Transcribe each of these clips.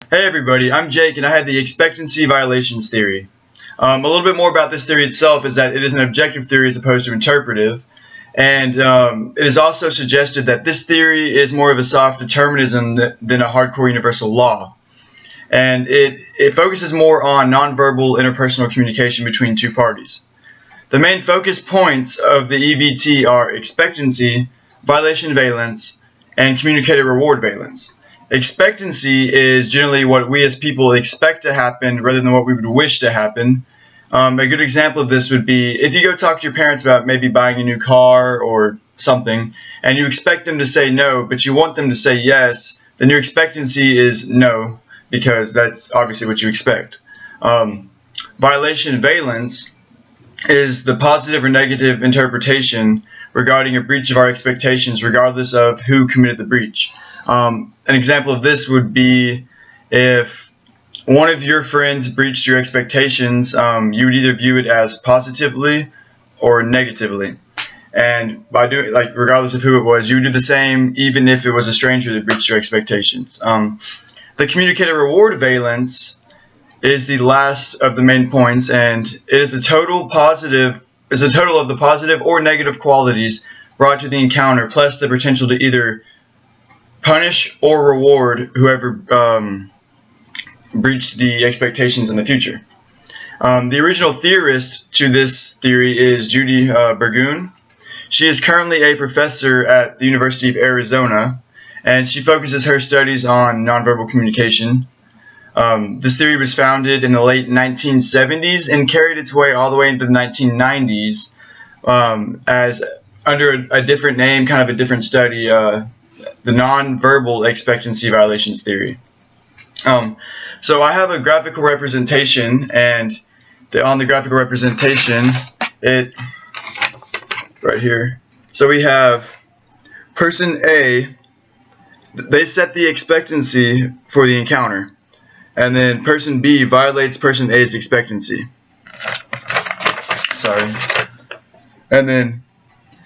Hey everybody, I'm Jake and I had the expectancy violations theory. A little bit more about this theory itself is that it is an objective theory as opposed to interpretive, and it is also suggested that this theory is more of a soft determinism than a hardcore universal law, and it focuses more on nonverbal interpersonal communication between two parties. The main focus points of the EVT are expectancy, violation valence, and communicated reward valence. Expectancy is generally what we as people expect to happen rather than what we would wish to happen. A good example of this would be if you go talk to your parents about maybe buying a new car or something, and you expect them to say no, but you want them to say yes, then your expectancy is no, because that's obviously what you expect. Violation valence is the positive or negative interpretation regarding a breach of our expectations, regardless of who committed the breach. An example of this would be if one of your friends breached your expectations, you would either view it as positively or negatively. And by doing, like, regardless of who it was, you would do the same even if it was a stranger that breached your expectations. The communicated reward valence is the last of the main points, and it is a total of the positive or negative qualities brought to the encounter, plus the potential to either punish or reward whoever breached the expectations in the future. The original theorist to this theory is Judy Burgoon. She is currently a professor at the University of Arizona, and she focuses her studies on nonverbal communication. This theory was founded in the late 1970s and carried its way all the way into the 1990s as under a different name, kind of a different study, the nonverbal expectancy violations theory. So I have a graphical representation, and on the graphical representation, right here. So we have person A, they set the expectancy for the encounter. And then person B violates person A's expectancy. Sorry. And then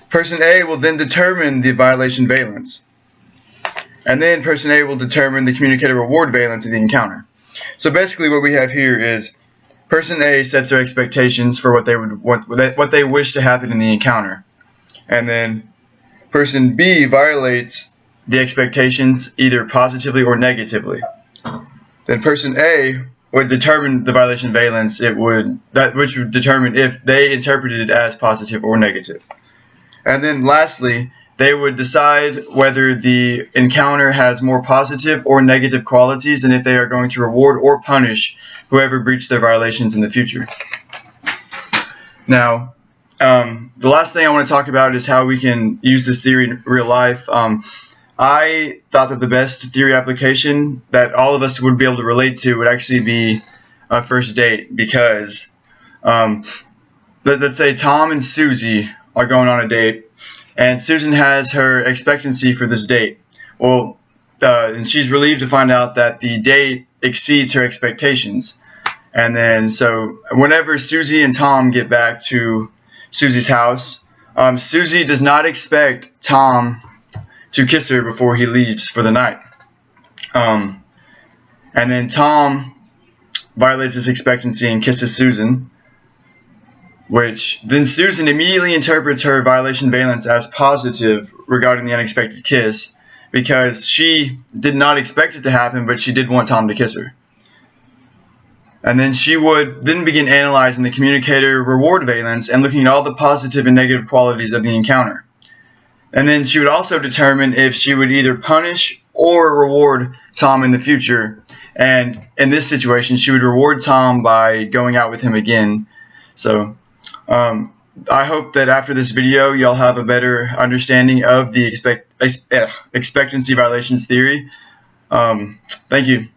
person A will then determine the violation valence. And then person A will determine the communicated reward valence of the encounter. So basically what we have here is person A sets their expectations for what they wish to happen in the encounter. And then person B violates the expectations either positively or negatively. Then person A would determine the violation valence, which would determine if they interpreted it as positive or negative. And then lastly, they would decide whether the encounter has more positive or negative qualities and if they are going to reward or punish whoever breached their violations in the future. Now, the last thing I want to talk about is how we can use this theory in real life. I thought that the best theory application that all of us would be able to relate to would actually be a first date, because let's say Tom and Susie are going on a date, and Susan has her expectancy for this date. Well, and she's relieved to find out that the date exceeds her expectations. And then so whenever Susie and Tom get back to Susie's house, Susie does not expect Tom to kiss her before he leaves for the night. And then Tom violates his expectancy and kisses Susan, which then Susan immediately interprets her violation valence as positive regarding the unexpected kiss, because she did not expect it to happen, but she did want Tom to kiss her. And then she would then begin analyzing the communicator reward valence and looking at all the positive and negative qualities of the encounter. And then she would also determine if she would either punish or reward Tom in the future. And in this situation, she would reward Tom by going out with him again. So I hope that after this video, y'all have a better understanding of the expectancy violations theory. Thank you.